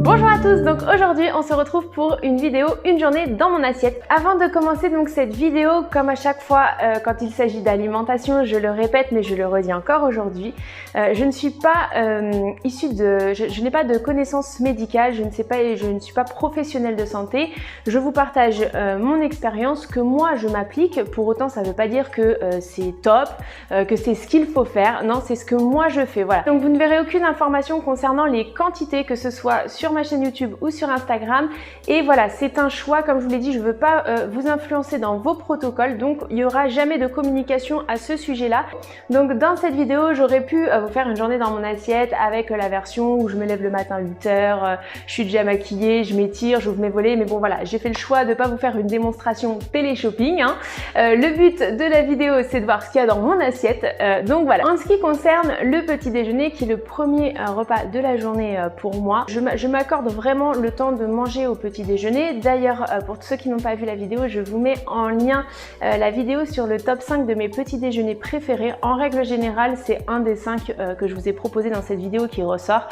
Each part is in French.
Bonjour à tous, donc aujourd'hui on se retrouve pour une vidéo, une journée dans mon assiette. Avant de commencer donc cette vidéo, comme à chaque fois quand il s'agit d'alimentation, je le répète mais je le redis encore aujourd'hui, je ne suis pas je n'ai pas de connaissances médicales, je ne suis pas professionnelle de santé. Je vous partage mon expérience que moi je m'applique. Pour autant ça ne veut pas dire que c'est top, que c'est ce qu'il faut faire. Non, c'est ce que moi je fais, voilà. Donc vous ne verrez aucune information concernant les quantités, que ce soit sur ma chaîne YouTube ou sur Instagram. Et voilà, c'est un choix, comme je vous l'ai dit, je ne veux pas vous influencer dans vos protocoles, donc il n'y aura jamais de communication à ce sujet-là. Donc dans cette vidéo, j'aurais pu vous faire une journée dans mon assiette avec la version où je me lève le matin à 8 h, je suis déjà maquillée, je m'étire, j'ouvre mes volets, mais bon voilà, j'ai fait le choix de ne pas vous faire une démonstration télé-shopping, hein. Le but de la vidéo, c'est de voir ce qu'il y a dans mon assiette. Donc voilà. En ce qui concerne le petit déjeuner, qui est le premier repas de la journée pour moi, je m'accorde vraiment le temps de manger au petit déjeuner. D'ailleurs, pour ceux qui n'ont pas vu la vidéo, je vous mets en lien la vidéo sur le top 5 de mes petits déjeuners préférés. En règle générale, c'est un des 5 que je vous ai proposé dans cette vidéo qui ressort.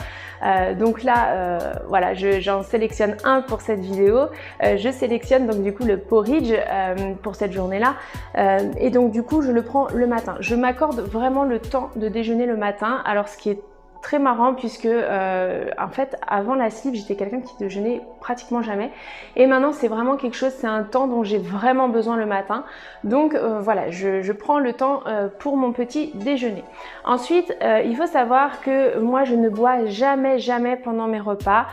Donc là, voilà, j'en sélectionne un pour cette vidéo. Je sélectionne donc du coup le porridge pour cette journée-là. Et donc du coup, je le prends le matin. Je m'accorde vraiment le temps de déjeuner le matin. Alors ce qui est très marrant puisque en fait avant la sleeve j'étais quelqu'un qui déjeunait pratiquement jamais et maintenant c'est vraiment quelque chose, c'est un temps dont j'ai vraiment besoin le matin. Donc voilà, je prends le temps pour mon petit déjeuner. Ensuite il faut savoir que moi je ne bois jamais pendant mes repas.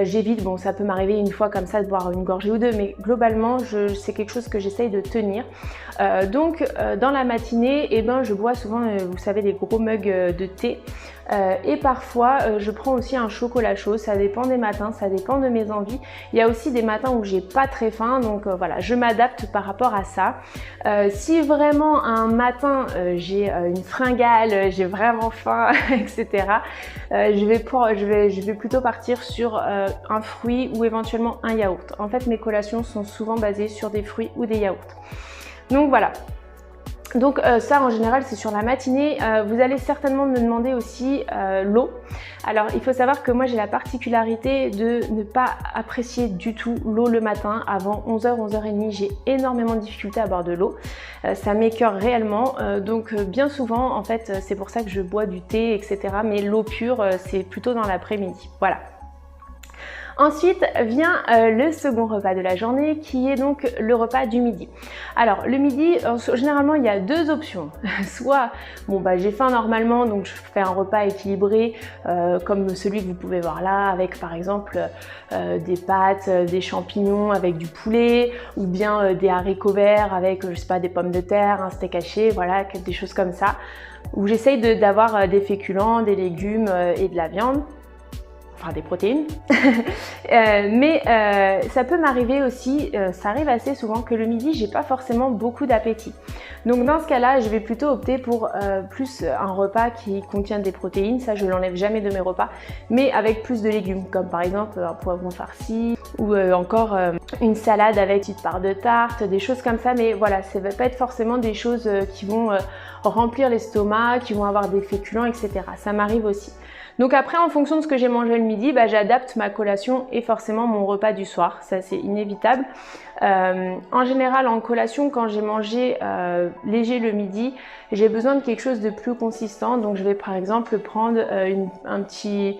J'évite, bon ça peut m'arriver une fois comme ça de boire une gorgée ou deux, mais globalement c'est quelque chose que j'essaye de tenir. Donc dans la matinée, eh ben, je bois souvent vous savez les gros mugs de thé. Et parfois je prends aussi un chocolat chaud, ça dépend des matins, ça dépend de mes envies. Il y a aussi des matins où j'ai pas très faim, donc voilà, je m'adapte par rapport à ça. Si vraiment un matin j'ai une fringale, j'ai vraiment faim, etc., je vais plutôt partir sur un fruit ou éventuellement un yaourt. En fait mes collations sont souvent basées sur des fruits ou des yaourts. Donc voilà. Donc ça en général c'est sur la matinée. Vous allez certainement me demander aussi l'eau. Alors il faut savoir que moi j'ai la particularité de ne pas apprécier du tout l'eau le matin. Avant 11 h, 11 h 30, j'ai énormément de difficultés à boire de l'eau. Ça m'écœure réellement. Donc bien souvent en fait c'est pour ça que je bois du thé, etc. Mais l'eau pure c'est plutôt dans l'après-midi. Voilà. Ensuite vient le second repas de la journée qui est donc le repas du midi. Alors le midi, généralement il y a deux options. Soit bon bah j'ai faim normalement donc je fais un repas équilibré comme celui que vous pouvez voir là avec par exemple des pâtes, des champignons avec du poulet ou bien des haricots verts avec je sais pas des pommes de terre, un steak haché, voilà des choses comme ça où j'essaye d'avoir des féculents, des légumes et de la viande. Enfin des protéines. Mais ça peut m'arriver aussi, ça arrive assez souvent que le midi j'ai pas forcément beaucoup d'appétit. Donc dans ce cas-là je vais plutôt opter pour plus un repas qui contient des protéines, ça je l'enlève jamais de mes repas, mais avec plus de légumes comme par exemple un poivron farci ou encore une salade avec une petite part de tarte, des choses comme ça. Mais voilà, ça va pas être forcément des choses qui vont remplir l'estomac, qui vont avoir des féculents, etc. Ça m'arrive aussi. Donc après en fonction de ce que j'ai mangé le midi, bah, j'adapte ma collation et forcément mon repas du soir, ça c'est inévitable. En général en collation quand j'ai mangé léger le midi, j'ai besoin de quelque chose de plus consistant, donc je vais par exemple prendre un petit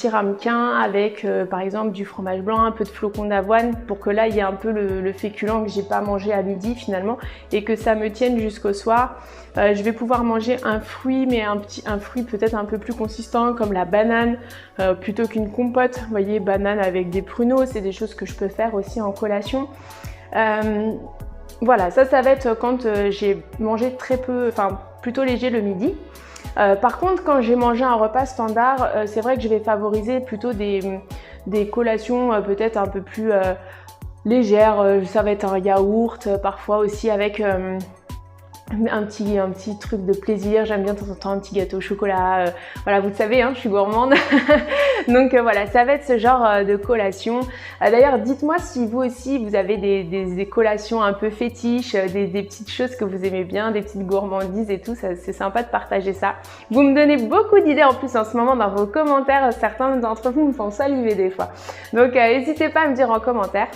ramequin avec par exemple du fromage blanc, un peu de flocons d'avoine pour que là il y ait un peu le féculent que j'ai pas mangé à midi finalement et que ça me tienne jusqu'au soir. Je vais pouvoir manger un fruit, mais un fruit peut-être un peu plus consistant comme la banane plutôt qu'une compote. Vous voyez, banane avec des pruneaux, c'est des choses que je peux faire aussi en collation. Voilà, ça va être quand j'ai mangé très peu, enfin plutôt léger le midi. Par contre, quand j'ai mangé un repas standard, c'est vrai que je vais favoriser plutôt des collations peut-être un peu plus légères. Ça va être un yaourt, parfois aussi avec un petit truc de plaisir. J'aime bien de temps en temps un petit gâteau au chocolat. Voilà, vous le savez, hein, je suis gourmande. Donc voilà, ça va être ce genre de collation. D'ailleurs, dites-moi si vous aussi, vous avez des collations un peu fétiches, des petites choses que vous aimez bien, des petites gourmandises et tout. C'est sympa de partager ça. Vous me donnez beaucoup d'idées en plus en ce moment dans vos commentaires. Certains d'entre vous me font saliver des fois. Donc n'hésitez pas à me dire en commentaire.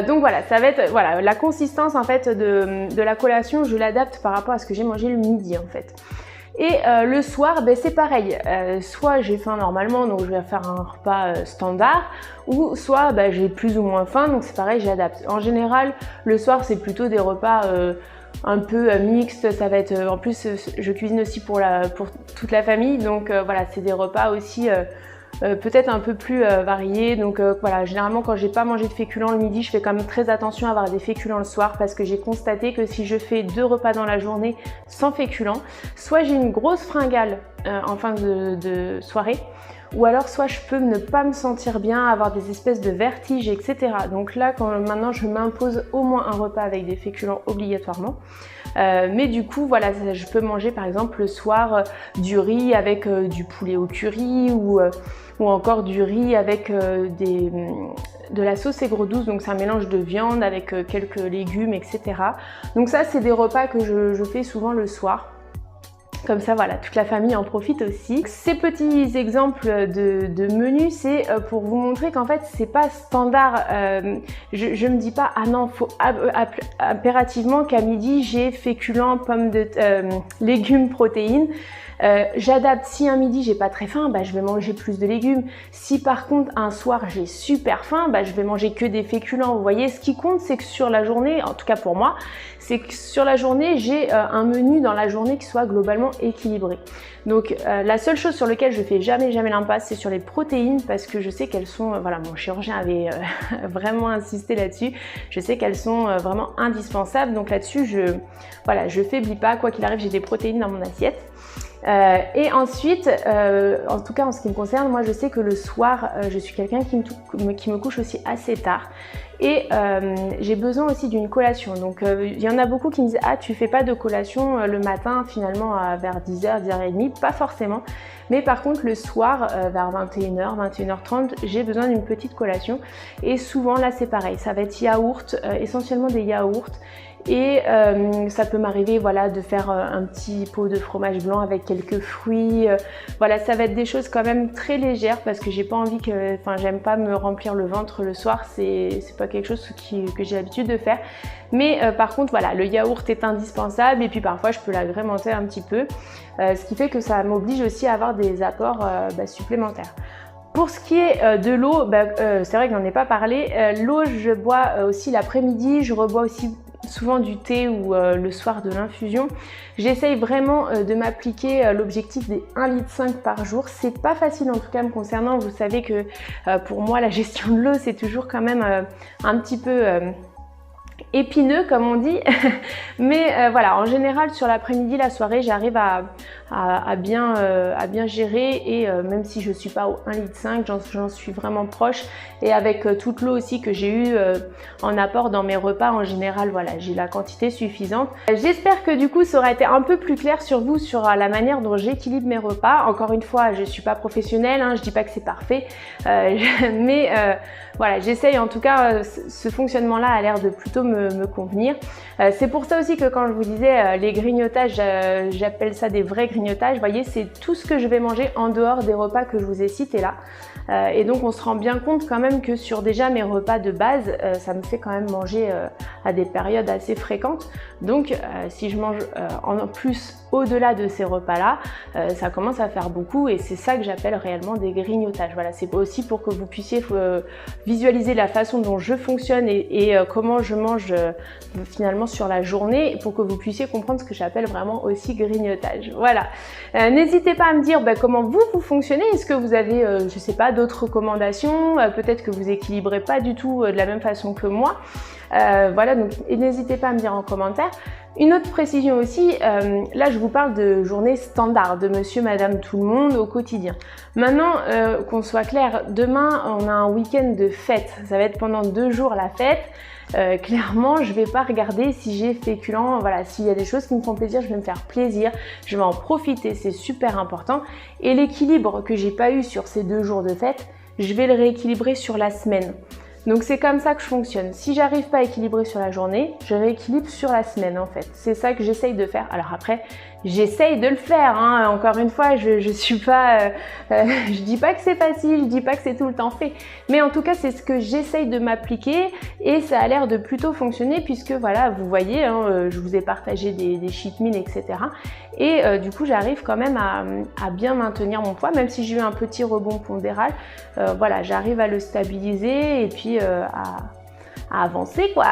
Donc voilà, ça va être voilà, la consistance en fait de la collation, je l'adapte par rapport à ce que j'ai mangé le midi en fait. Et le soir, ben, c'est pareil, soit j'ai faim normalement, donc je vais faire un repas standard, ou soit ben, j'ai plus ou moins faim, donc c'est pareil, j'adapte. En général, le soir, c'est plutôt des repas un peu mixtes, ça va être, en plus, je cuisine aussi pour toute la famille, donc voilà, c'est des repas aussi peut-être un peu plus variés. Donc voilà, généralement quand j'ai pas mangé de féculents le midi, je fais quand même très attention à avoir des féculents le soir parce que j'ai constaté que si je fais 2 repas dans la journée sans féculents, soit j'ai une grosse fringale en fin de soirée, ou alors soit je peux ne pas me sentir bien, avoir des espèces de vertiges, etc. Donc là, maintenant je m'impose au moins un repas avec des féculents obligatoirement. Mais du coup, voilà, je peux manger par exemple le soir du riz avec du poulet au curry ou encore du riz avec de la sauce aigre douce, donc c'est un mélange de viande avec quelques légumes, etc. Donc ça, c'est des repas que je fais souvent le soir. Comme ça, voilà, toute la famille en profite aussi. Ces petits exemples de menus, c'est pour vous montrer qu'en fait, c'est pas standard. Je me dis pas, ah non, faut impérativement qu'à midi, j'ai féculents, légumes, protéines. J'adapte. Si un midi j'ai pas très faim, bah, je vais manger plus de légumes. Si par contre un soir j'ai super faim, bah, je vais manger que des féculents. Vous voyez, ce qui compte, c'est que sur la journée, en tout cas pour moi, c'est que sur la journée j'ai un menu dans la journée qui soit globalement équilibré. Donc la seule chose sur laquelle je fais jamais l'impasse, c'est sur les protéines, parce que je sais qu'elles sont, voilà, mon chirurgien avait vraiment insisté là-dessus. Je sais qu'elles sont vraiment indispensables. Donc là-dessus, je faiblis pas. Quoi qu'il arrive, j'ai des protéines dans mon assiette. Et ensuite, en tout cas en ce qui me concerne, moi je sais que le soir, je suis quelqu'un qui me couche aussi assez tard. Et j'ai besoin aussi d'une collation. Donc il y en a beaucoup qui me disent « Ah, tu fais pas de collation le matin finalement vers 10h, 10h30 ?» Pas forcément. Mais par contre le soir, vers 21h, 21h30, j'ai besoin d'une petite collation. Et souvent là c'est pareil, ça va être yaourt, essentiellement des yaourts. Et ça peut m'arriver, voilà, de faire un petit pot de fromage blanc avec quelques fruits. Voilà, ça va être des choses quand même très légères parce que j'ai pas envie j'aime pas me remplir le ventre le soir. C'est pas quelque chose que j'ai l'habitude de faire. Mais par contre, voilà, le yaourt est indispensable et puis parfois je peux l'agrémenter un petit peu. Ce qui fait que ça m'oblige aussi à avoir des apports supplémentaires. Pour ce qui est de l'eau, c'est vrai que j'en ai pas parlé. L'eau, je bois aussi l'après-midi. Je rebois aussi souvent du thé ou le soir de l'infusion. J'essaye vraiment de m'appliquer l'objectif des 1,5 litre par jour. C'est pas facile en tout cas me concernant. Vous savez que pour moi la gestion de l'eau c'est toujours quand même un petit peu épineux comme on dit. Mais voilà, en général sur l'après-midi, la soirée, j'arrive à bien gérer et même si je suis pas au 1,5 litre, j'en suis vraiment proche. Et avec toute l'eau aussi que j'ai eu en apport dans mes repas, en général, voilà, j'ai la quantité suffisante. J'espère que du coup ça aura été un peu plus clair sur vous, sur la manière dont j'équilibre mes repas. Encore une fois, je suis pas professionnelle, hein, je dis pas que c'est parfait, mais voilà, j'essaye en tout cas, ce fonctionnement-là a l'air de plutôt me convenir. C'est pour ça aussi que quand je vous disais les grignotages, j'appelle ça des vrais grignotages. Vous voyez, c'est tout ce que je vais manger en dehors des repas que je vous ai cités là. Et donc on se rend bien compte quand même que sur déjà mes repas de base, ça me fait quand même manger à des périodes assez fréquentes. Donc si je mange en plus au-delà de ces repas-là, ça commence à faire beaucoup et c'est ça que j'appelle réellement des grignotages. Voilà, c'est aussi pour que vous puissiez visualiser la façon dont je fonctionne et comment je mange finalement sur la journée pour que vous puissiez comprendre ce que j'appelle vraiment aussi grignotage. Voilà. N'hésitez pas à me dire comment vous fonctionnez. Est-ce que vous avez, je sais pas, d'autres recommandations? Peut-être que vous équilibrez pas du tout de la même façon que moi. Voilà, donc n'hésitez pas à me dire en commentaire. Une autre précision aussi, là je vous parle de journée standard, de monsieur, madame, tout le monde au quotidien. Maintenant, qu'on soit clair, demain on a un week-end de fête, ça va être pendant 2 jours la fête. Clairement, je vais pas regarder si j'ai féculent, voilà, s'il y a des choses qui me font plaisir, je vais me faire plaisir, je vais en profiter, c'est super important. Et l'équilibre que j'ai pas eu sur ces 2 jours de fête, je vais le rééquilibrer sur la semaine. Donc c'est comme ça que je fonctionne. Si j'arrive pas à équilibrer sur la journée, je rééquilibre sur la semaine en fait. C'est ça que j'essaye de faire. Alors après, j'essaye de le faire, hein. Encore une fois, je suis pas, je dis pas que c'est facile, je dis pas que c'est tout le temps fait. Mais en tout cas, c'est ce que j'essaye de m'appliquer et ça a l'air de plutôt fonctionner puisque voilà, vous voyez, hein, je vous ai partagé des cheat meals, etc. Et du coup, j'arrive quand même à bien maintenir mon poids, même si j'ai eu un petit rebond pondéral. Voilà, j'arrive à le stabiliser et puis à avancer quoi,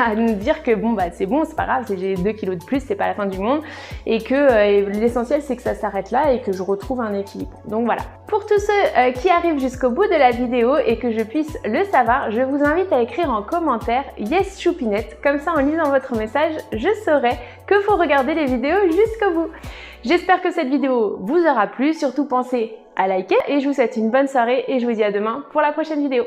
à nous dire que bon bah c'est bon, c'est pas grave, j'ai 2 kilos de plus, c'est pas la fin du monde et que l'essentiel c'est que ça s'arrête là et que je retrouve un équilibre. Donc voilà. Pour tous ceux qui arrivent jusqu'au bout de la vidéo et que je puisse le savoir, je vous invite à écrire en commentaire Yes Choupinette, comme ça en lisant votre message, je saurai que vous regardez les vidéos jusqu'au bout. J'espère que cette vidéo vous aura plu, surtout pensez à liker et je vous souhaite une bonne soirée et je vous dis à demain pour la prochaine vidéo.